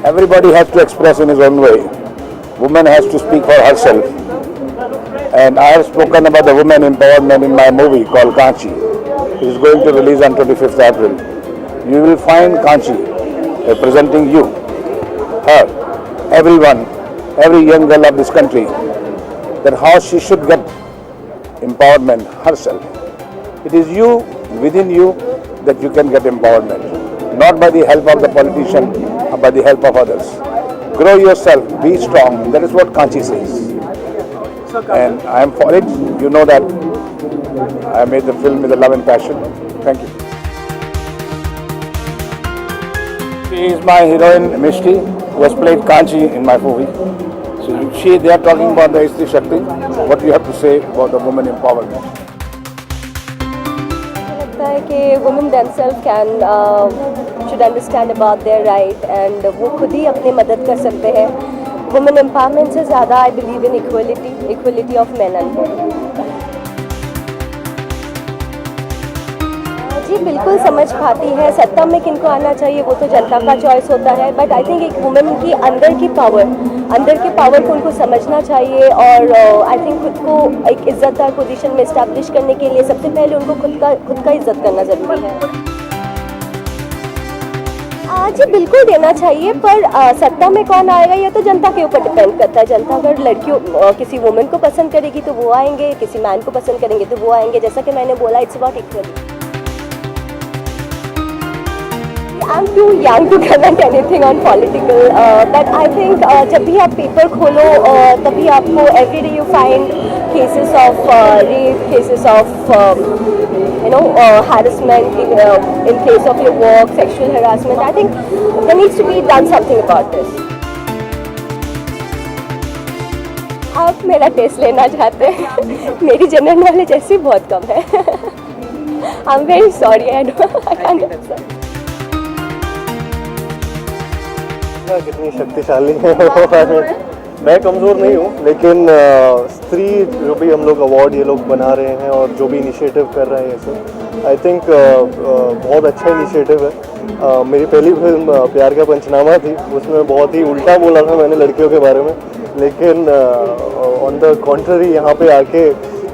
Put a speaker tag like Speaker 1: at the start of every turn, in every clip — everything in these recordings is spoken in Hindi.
Speaker 1: Everybody has to express in his own way. Woman has to speak for herself. And I have spoken about the women empowerment in my movie called Kanchi. It is going to release on 25th April. You will find Kanchi representing you, her, everyone, every young girl of this country, that how she should get empowerment herself. It is you, within you, that you can get empowerment. Not by the help of the politician, or by the help of others. Grow yourself, be strong. That is what Kanchi says. And I am for it. You know that I made the film with a love and passion. Thank you. She is my heroine, Mishti, who has played Kanchi in my movie. So they are talking about the Istri Shakti. What do you have to say about the women empowerment?
Speaker 2: लगता है कि women themselves should understand about their right and वो खुद ही अपनी मदद कर सकते हैं. Women empowerment से ज़्यादा I believe in equality of men and women. जी बिल्कुल समझ पाती है. सत्ता में किनको आना चाहिए वो तो जनता का चॉइस होता है, बट आई थिंक एक वुमेन की अंदर की पावर को उनको समझना चाहिए और आई थिंक खुद को एक इज्जतदार पोजीशन में इस्टेब्लिश करने के लिए सबसे पहले उनको खुद का इज्जत करना ज़रूरी है. जी बिल्कुल देना चाहिए, पर सत्ता में कौन आएगा ये तो जनता के ऊपर डिपेंड करता है. जनता अगर लड़कियों किसी वुमेन को पसंद करेगी तो वो आएंगे, किसी मैन को पसंद करेंगे तो वो आएंगे. जैसा कि मैंने बोला, it's about equality. I'm too young to comment anything on political, but I think जब भी आप पेपर खोलो तभी आपको every day you find cases of rape, cases of harassment in case of your work, sexual harassment. I think there needs to be done something about this. आप मेरा टेस्ट लेना चाहते हैं? मेरी जनरल नॉलेज ऐसी बहुत कम है. I'm very sorry, I can't answer.
Speaker 3: कितनी शक्तिशाली है वो. मैं कमज़ोर नहीं हूँ, लेकिन स्त्री जो भी हम लोग अवार्ड ये लोग बना रहे हैं और जो भी इनिशिएटिव कर रहे हैं ये सब, आई थिंक बहुत अच्छा इनिशिएटिव है. मेरी पहली फिल्म प्यार का पंचनामा थी, उसमें बहुत ही उल्टा बोला था मैंने लड़कियों के बारे में, लेकिन ऑन द कॉन्ट्ररी यहाँ पे आके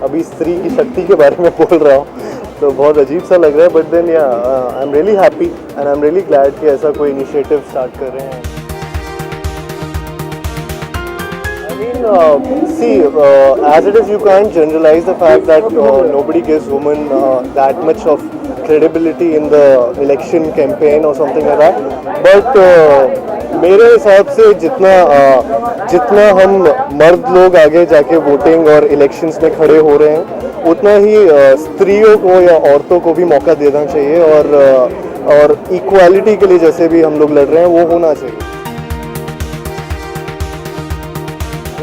Speaker 3: अभी स्त्री की शक्ति के बारे में बोल रहा हूँ, तो बहुत अजीब सा लग रहा है. But then I am really happy and I am really glad कि ऐसा कोई इनिशिएटिव स्टार्ट कर रहे हैं. See, as it is, you can't generalize the fact that nobody gives women that much of credibility in the election campaign or something like that. But मेरे हिसाब से जितना हम मर्द लोग आगे जाके वोटिंग और इलेक्शंस में खड़े हो रहे हैं, उतना ही स्त्रियों को या औरतों को भी मौका देना चाहिए और इक्वालिटी के लिए जैसे भी हम लोग लड़ रहे हैं वो होना चाहिए.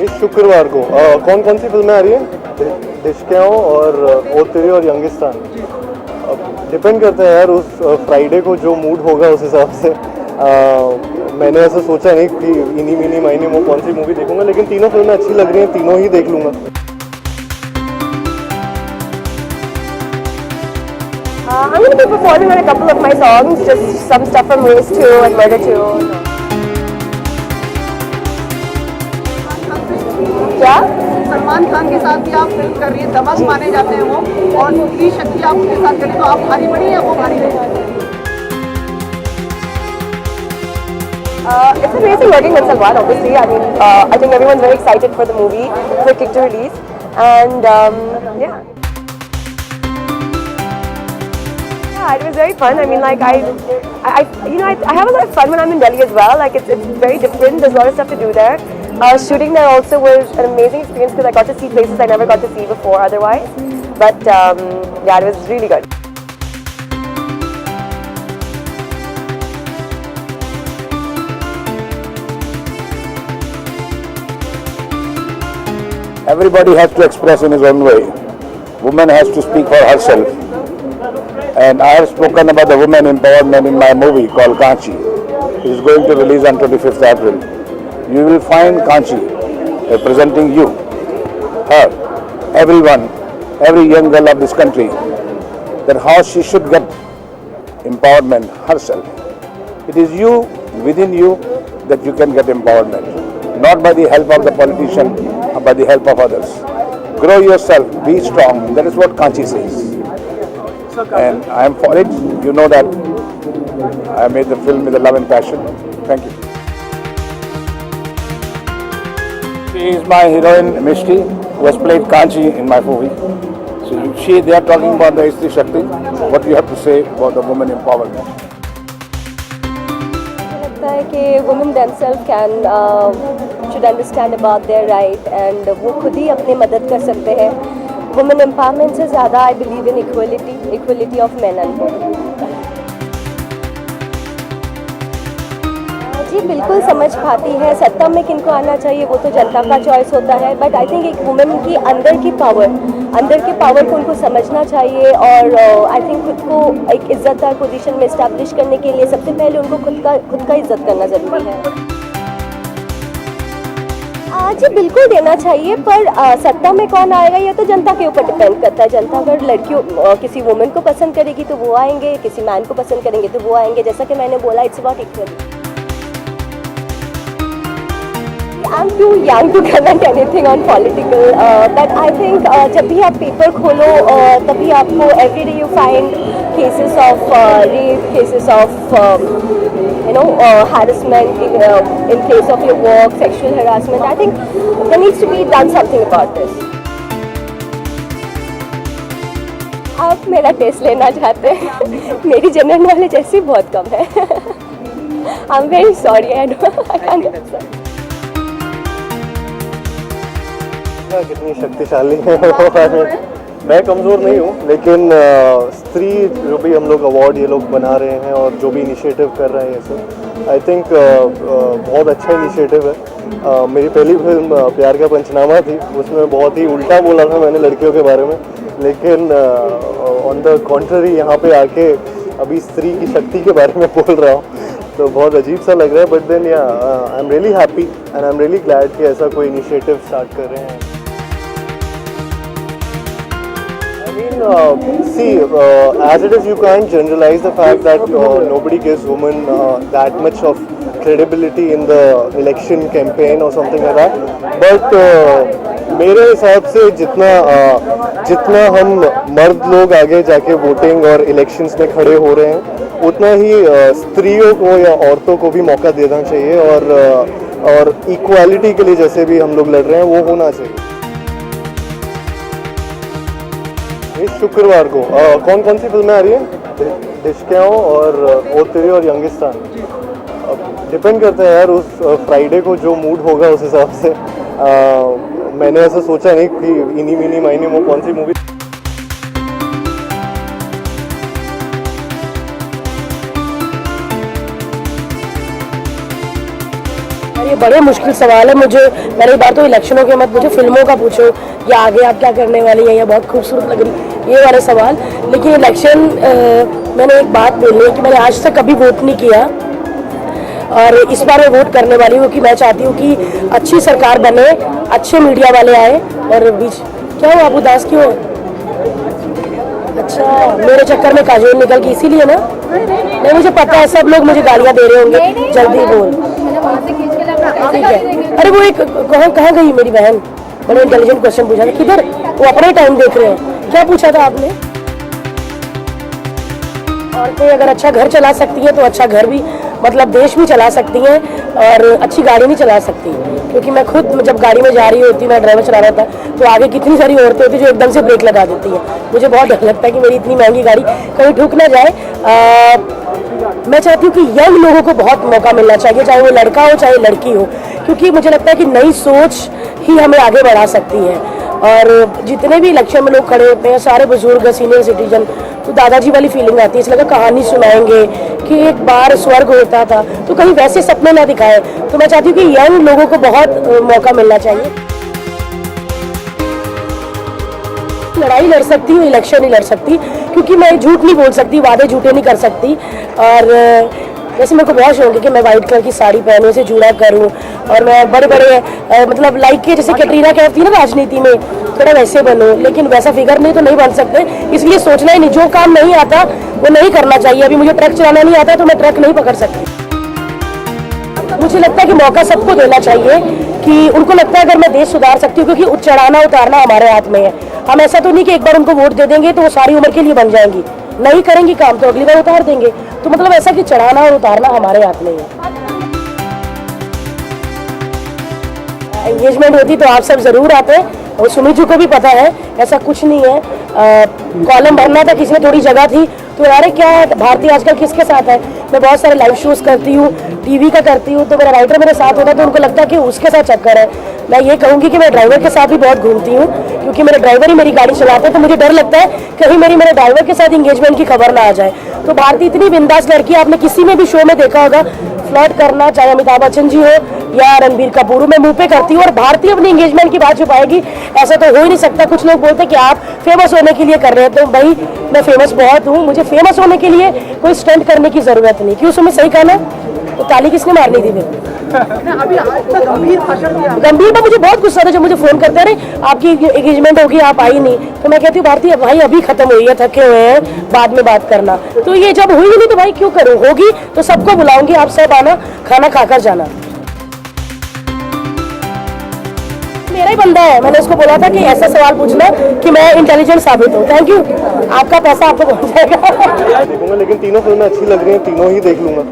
Speaker 3: इस शुक्रवार को कौन कौन सी फिल्में आ रही हैं? डिशक्याओं और ओ तेरी और यंगिस्तान. अब डिपेंड करता है यार, उस फ्राइडे को जो मूड होगा उस हिसाब से. मैंने ऐसा सोचा नहीं कि इन्हीं मिनी महीने में कौन सी मूवी देखूंगा, लेकिन तीनों फिल्में अच्छी लग रही हैं, तीनों ही देख लूँगा.
Speaker 2: I'm going to be performing on a couple of my songs, just some stuff from Race 2 and Murder 2. क्या?
Speaker 4: सलमान खान के साथ भी आप फिल्म कर रही है, दबंग माने जाते हैं वो, और स्त्री शक्ति आप उनके साथ करें तो आप भारी पड़ी या वो भारी रही?
Speaker 2: It's amazing working with Salman, obviously. I mean, I think everyone's very excited for the movie, for Kick to release, and yeah. Yeah, it was very fun. I mean, like I have a lot of fun when I'm in Delhi as well. Like it's very different. There's a lot of stuff to do there. Shooting there also was an amazing experience because I got to see places I never got to see before otherwise. But yeah, it was really good.
Speaker 1: Everybody has to express in his own way. Woman has to speak for herself. And I have spoken about the women empowerment in my movie called Kanchi. It is going to release on 25th April. You will find Kanchi representing you, her, everyone, every young girl of this country, that how she should get empowerment herself. It is you, within you, that you can get empowerment. Not by the help of the politician, but by the help of others. Grow yourself, be strong. That is what Kanchi says. And I am for it. You know that I made the film with a love and passion. Thank you. She is my heroine, Mishti, who has played Kanchi in my movie. So they are talking about the Istri Shakti. What do you have to say about the women empowerment?
Speaker 2: मुझे लगता है कि women themselves can should understand about their right and वो खुद ही अपनी मदद कर सकते हैं. वुमेन एम्पावरमेंट से ज़्यादा I believe in equality of men and women. जी बिल्कुल समझ पाती है. सत्ता में किनको आना चाहिए वो तो जनता का चॉइस होता है, बट आई थिंक एक वुमेन की अंदर की पावर को उनको समझना चाहिए और आई थिंक खुद को एक इज्जतदार पोजीशन में इस्टेब्लिश करने के लिए सबसे पहले उनको खुद का इज्जत करना ज़रूरी है. जी बिल्कुल देना चाहिए, पर सत्ता में कौन आएगा ये तो जनता के ऊपर डिपेंड करता है. जनता अगर लड़कियों किसी वुमेन को पसंद करेगी तो वो आएंगे, किसी मैन को पसंद करेंगे तो वो आएंगे. जैसा कि मैंने बोला, it's about equality. I'm too young to comment anything on political, but I think जब भी आप पेपर खोलो तभी आपको every day you find cases of rape, cases of harassment in place of your work, sexual harassment. I think there needs to be done something about this. आप मेरा टेस्ट लेना चाहते हैं? मेरी जनरल नॉलेज ऐसी बहुत कम है. I'm very sorry, I can't answer.
Speaker 3: कितनी शक्तिशाली है वो. मैं कमज़ोर नहीं हूँ, लेकिन स्त्री जो भी हम लोग अवार्ड ये लोग बना रहे हैं और जो भी इनिशिएटिव कर रहे हैं ये सब, आई थिंक बहुत अच्छा इनिशिएटिव है. मेरी पहली फिल्म प्यार का पंचनामा थी, उसमें बहुत ही उल्टा बोला था मैंने लड़कियों के बारे में, लेकिन ऑन द कॉन्ट्ररी यहाँ पे आके अभी स्त्री की शक्ति के बारे में बोल रहा हूँ, तो बहुत अजीब सा लग रहा है. But then I am really happy and I am really glad कि ऐसा कोई इनिशिएटिव स्टार्ट कर रहे हैं. See, as it is, you can't generalize the fact that nobody gives women that much of credibility in the election campaign or something like that. But मेरे हिसाब से जितना हम मर्द लोग आगे जाके वोटिंग और इलेक्शंस में खड़े हो रहे हैं, उतना ही स्त्रियों को या औरतों को भी मौका देना चाहिए और इक्वालिटी के लिए जैसे भी हम लोग लड़ रहे हैं वो होना चाहिए. इस शुक्रवार को कौन कौन सी फिल्में आ रही हैं? डिशक्याओं और ओ तेरी और यंगिस्तान. अब डिपेंड करता है यार, उस फ्राइडे को जो मूड होगा उस हिसाब से. मैंने ऐसा सोचा नहीं कि इनी मिनी मायने में कौन सी मूवी.
Speaker 5: ये बड़े मुश्किल सवाल है. मुझे पहली बार तो इलेक्शनों के मत मुझे फिल्मों का पूछो या आगे आप क्या करने वाली हैं, या बहुत खूबसूरत लग रही ये वाले सवाल. लेकिन इलेक्शन मैंने एक बात बोलनी है कि मैंने आज तक कभी वोट नहीं किया और इस बार मैं वोट करने वाली हूँ कि मैं चाहती हूँ कि अच्छी सरकार बने, अच्छे मीडिया वाले आए. और बीच क्या हो, आप उदास क्यों हो? अच्छा, मेरे चक्कर में काजोल निकल गई इसीलिए ना? नहीं, मुझे पता है सब लोग मुझे गालियाँ दे रहे होंगे. जल्दी बोल. ठीक है. अरे वो एक कहाँ गई मेरी बहन? बड़े इंटेलिजेंट क्वेश्चन पूछा था. किधर? वो अपना ही टाइम देख रहे हैं. क्या पूछा था आपने? औरतें अगर अच्छा घर चला सकती हैं तो अच्छा घर भी, मतलब देश भी चला सकती हैं, और अच्छी गाड़ी नहीं चला सकती. क्योंकि मैं खुद जब गाड़ी में जा रही होती, मैं ड्राइवर चला रहा था, तो आगे कितनी सारी औरतें होती जो एकदम से ब्रेक लगा देती हैं. मुझे बहुत डर लगता है कि मेरी इतनी महंगी गाड़ी कहीं ठुक ना जाए. मैं चाहती हूँ कि यंग लोगों को बहुत मौका मिलना चाहिए, चाहे वो लड़का हो चाहे लड़की हो, क्योंकि मुझे लगता है कि नई सोच ही हमें आगे बढ़ा सकती है. और जितने भी इलेक्शन में लोग खड़े होते हैं, सारे बुजुर्ग, सीनियर सिटीजन, तो दादाजी वाली फीलिंग आती है. इसलिए कहानी सुनाएंगे कि एक बार स्वर्ग होता था, तो कहीं वैसे सपने ना दिखाए. तो मैं चाहती हूँ कि यंग लोगों को बहुत मौका मिलना चाहिए. लड़ाई लड़ सकती हूँ, इलेक्शन नहीं लड़ सकती, क्योंकि मैं झूठ नहीं बोल सकती, वादे झूठे नहीं कर सकती. और वैसे मेरे को बहुत शौक है कि मैं वाइट कलर की साड़ी पहनूं, से जुड़ा करूं, और मैं बड़े बड़े मतलब लाइक के जैसे कैटरीना कैफ थी ना राजनीति में, थोड़ा वैसे बनूं. लेकिन वैसा फिगर नहीं तो नहीं बन सकते, इसलिए सोचना ही नहीं. जो काम नहीं आता वो नहीं करना चाहिए. अभी मुझे ट्रक चलाना नहीं आता तो मैं ट्रक नहीं पकड़ सकती. मुझे लगता है कि मौका सबको देना चाहिए, कि उनको लगता है अगर मैं देश सुधार सकती हूँ, क्योंकि चढ़ाना उतारना हमारे हाथ में है। हम ऐसा तो नहीं कि एक बार उनको वोट दे देंगे तो वो सारी उम्र के लिए बन जाएंगी, नहीं करेंगी काम तो अगली बार उतार देंगे। तो मतलब ऐसा कि चढ़ाना और उतारना हमारे हाथ में है। एंगेजमेंट होती तो आप सब जरूर आते, और सुमी जी को भी पता है, ऐसा कुछ नहीं है। कॉलम भरना था, किसी ने थोड़ी जगह थी तो यार क्या भारती आजकल किसके साथ है। मैं बहुत सारे लाइव शोज करती हूँ, टीवी का करती हूँ, तो मेरा राइटर मेरे साथ होता है तो उनको लगता है कि उसके साथ चक्कर है। मैं ये कहूँगी कि मैं ड्राइवर के साथ भी बहुत घूमती हूँ, क्योंकि मेरे ड्राइवर ही मेरी गाड़ी चलाते हैं, तो मुझे डर लगता है कहीं मेरे ड्राइवर के साथ इंगेजमेंट की खबर ना आ जाए। तो भारती इतनी बिंदास लड़की, आपने किसी में भी शो में देखा होगा, फ्लर्ट करना चाहे अमिताभ बच्चन जी हो या रणबीर कपूर, मैं मुंह पे करती हूँ। और भारती अपनी एंगेजमेंट की बात छुपाएगी, ऐसा तो हो ही नहीं सकता। कुछ लोग बोलते हैं कि आप फेमस होने के लिए कर रहे हैं, तो भाई मैं फेमस बहुत हूँ, मुझे फेमस होने के लिए कोई स्टंट करने की जरूरत नहीं। क्यों सुमित, सही कहा ना? तो ताली किसने मारनी थी फिर?
Speaker 4: अभी आपका गंभीर भाषण दिया।
Speaker 5: गंभीर में मुझे बहुत गुस्सा था जब मुझे फोन करते रहे आपकी एंगेजमेंट होगी आप आई नहीं, तो मैं कहती हूँ भारती भाई अभी खत्म हुई है, थके हुए हैं, बाद में बात करना। तो ये जब हुई नहीं तो भाई क्यों करूँ, होगी तो सबको बुलाऊंगी, आप सब आना, खाना खाकर जाना। मेरा ही बंदा है, मैंने उसको बोला था कि ऐसा सवाल पूछना कि मैं इंटेलिजेंट साबित हूँ। थैंक यू, आपका पैसा आपको पहुँच जाएगा।
Speaker 3: देखूंगा, लेकिन तीनों फिल्में अच्छी लग रही हैं, तीनों ही देख लूंगा।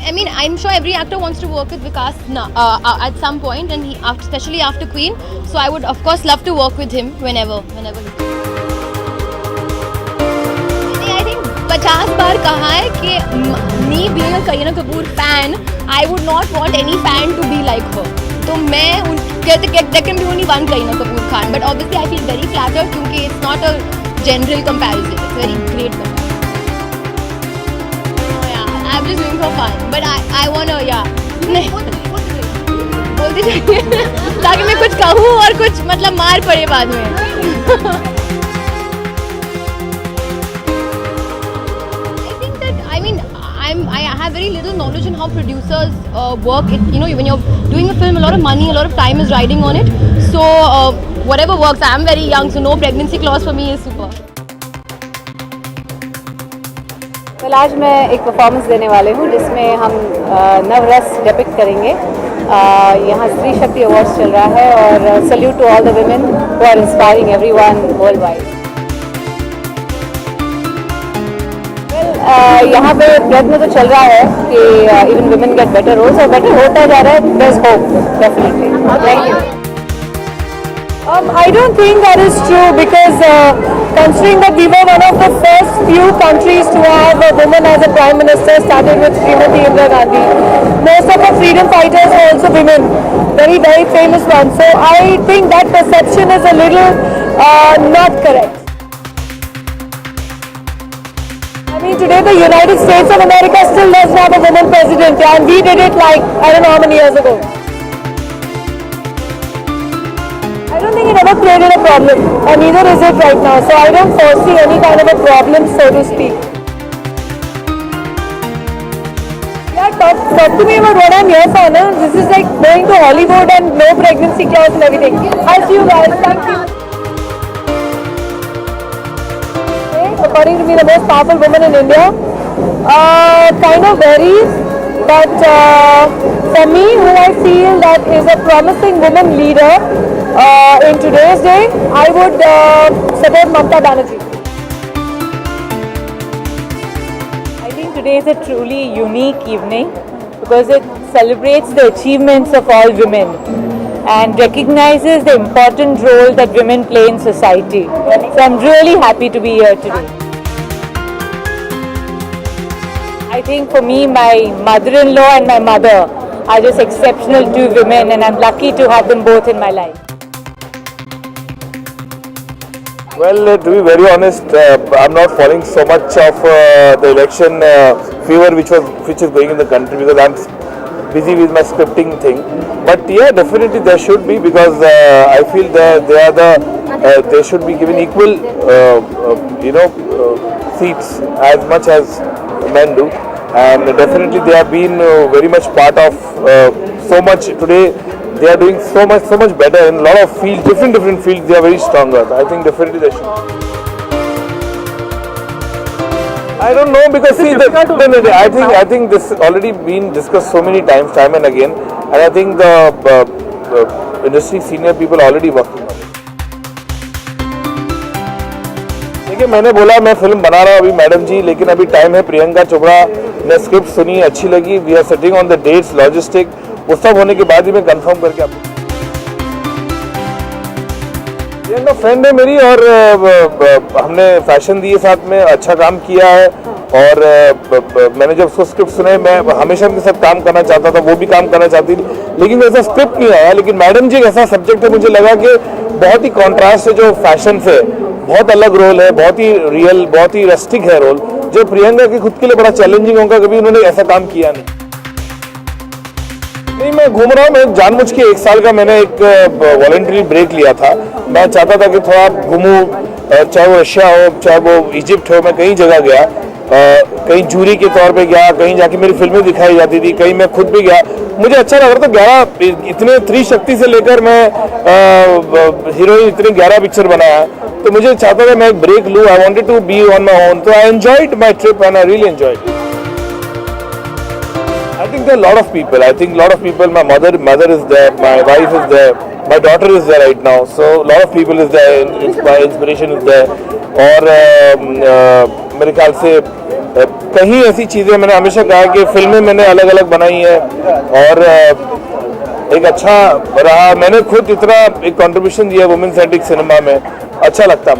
Speaker 6: I mean, I'm sure every actor wants to work with Vikas at some point, and especially after Queen. So I would, of course, love to work with him whenever. I think 50 बार कहा है कि me being a Kareena Kapoor fan, I would not want any fan to be like her. तो मैं there can be only one Kareena Kapoor fan, but obviously I feel very flattered क्योंकि it's not a general comparison. It's very great comparison. I'm just doing for fun, but I wanna नहीं बोलती चाहिए ताकि मैं कुछ कहूँ और कुछ मतलब मार पड़े बाद में। I think that I have very little knowledge on how producers work. You know, when you're doing a film, a lot of money, a lot of time is riding on it. So whatever works. I'm very young, so no pregnancy clause for me is super.
Speaker 7: well, आज मैं एक परफॉर्मेंस देने वाले हूँ जिसमें हम नवरस डिपिक्ट करेंगे। यहाँ स्त्री शक्ति अवार्ड्स चल रहा है और salute to all the women who are inspiring everyone worldwide. यहाँ पे प्रयत्न तो चल रहा है कि even women get better roles और बेटर होता जा रहा है। There is hope definitely. Thank you. I don't think that is true because considering that we were one of the first few countries to have a woman as a prime minister, starting with Srimati Indira Gandhi. Most of our freedom fighters are also women, very, very famous ones. So I think that perception is a little not correct. I mean, today the United States of America still doesn't have a woman president, and we did it like, I don't know how many years ago. I don't think it ever created a problem, and neither is it right now. So I don't foresee any kind of a problem, so to speak. Yeah, talk to me about what I'm here for, no? This is like going to Hollywood and no pregnancy clause and everything. I'll see you guys. Thank you. Okay, according to me, the most powerful woman in India kind of varies. But for me, who I feel that is a promising woman leader in today's day, I would support Mamata Banerjee.
Speaker 8: I think today is a truly unique evening because it celebrates the achievements of all women and recognizes the important role that women play in society. So I'm really happy to be here today. I think for me, my mother-in-law and my mother are just exceptional two women, and I'm lucky to have them both in my life.
Speaker 1: Well, to be very honest, I'm not following so much of the election fever which is going in the country because I'm busy with my scripting thing. But yeah, definitely there should be because I feel that they should be given equal, seats as much as men do, and definitely they have been very much part of so much today. they are doing so much better in a lot of fields, different fields. They are very stronger. I think definitely they should. I don't know because see, I think this already been discussed so many times, time and again, and I think the industry senior people already working on it. देखिए मैंने बोला मैं फिल्म बना रहा हूँ अभी मैडम जी, लेकिन अभी टाइम है। प्रियंका चोपड़ा ने स्क्रिप्ट सुनी, अच्छी लगी, we are setting on the dates, logistic, वो सब होने के बाद ही मैं कंफर्म करके आपको। प्रियंका फ्रेंड है मेरी और हमने फैशन दिए साथ में, अच्छा काम किया है। और मैंने जब उसको स्क्रिप्ट सुने, मैं हमेशा उनके साथ काम करना चाहता था, वो भी काम करना चाहती थी, लेकिन वैसा स्क्रिप्ट नहीं आया। लेकिन मैडम जी एक ऐसा सब्जेक्ट है, मुझे लगा कि बहुत ही कॉन्ट्रास्ट है जो फैशन से, बहुत अलग रोल है, बहुत ही रियल, बहुत ही रस्टिक है रोल, जो प्रियंका के खुद के लिए बड़ा चैलेंजिंग होगा। कभी उन्होंने ऐसा काम किया नहीं, मैं घूम रहा हूँ। मैं जानबूझ के 1 साल का मैंने एक वॉलंटरी ब्रेक लिया था। मैं चाहता था कि थोड़ा घूमूं, चाहे वो रशिया हो, चाहे वो इजिप्ट हो, मैं कई जगह गया, कहीं जूरी के तौर पे गया, कहीं जाके मेरी फिल्में दिखाई जाती थी, कहीं मैं खुद भी गया, मुझे अच्छा लग रहा था। 11 इतने त्रिशक्ति से लेकर मैं हीरोइन इतने 11 पिक्चर बनाया, तो मुझे चाहता था मैं एक ब्रेक लूँ। I wanted to be on my own, तो I enjoyed my trip and I really enjoyed. I think there are a lot of people. I think a lot of people. My mother is there. My wife is there. My daughter is there right now. So a lot of people is there. My inspiration is there. और मेरे ख्याल से कहीं ऐसी चीज़ें मैंने हमेशा कहा कि फिल्में मैंने अलग अलग बनाई है और एक अच्छा रहा। मैंने खुद इतना एक कंट्रीब्यूशन दिया वुमेन सेंट्रिक सिनेमा में, अच्छा लगता है।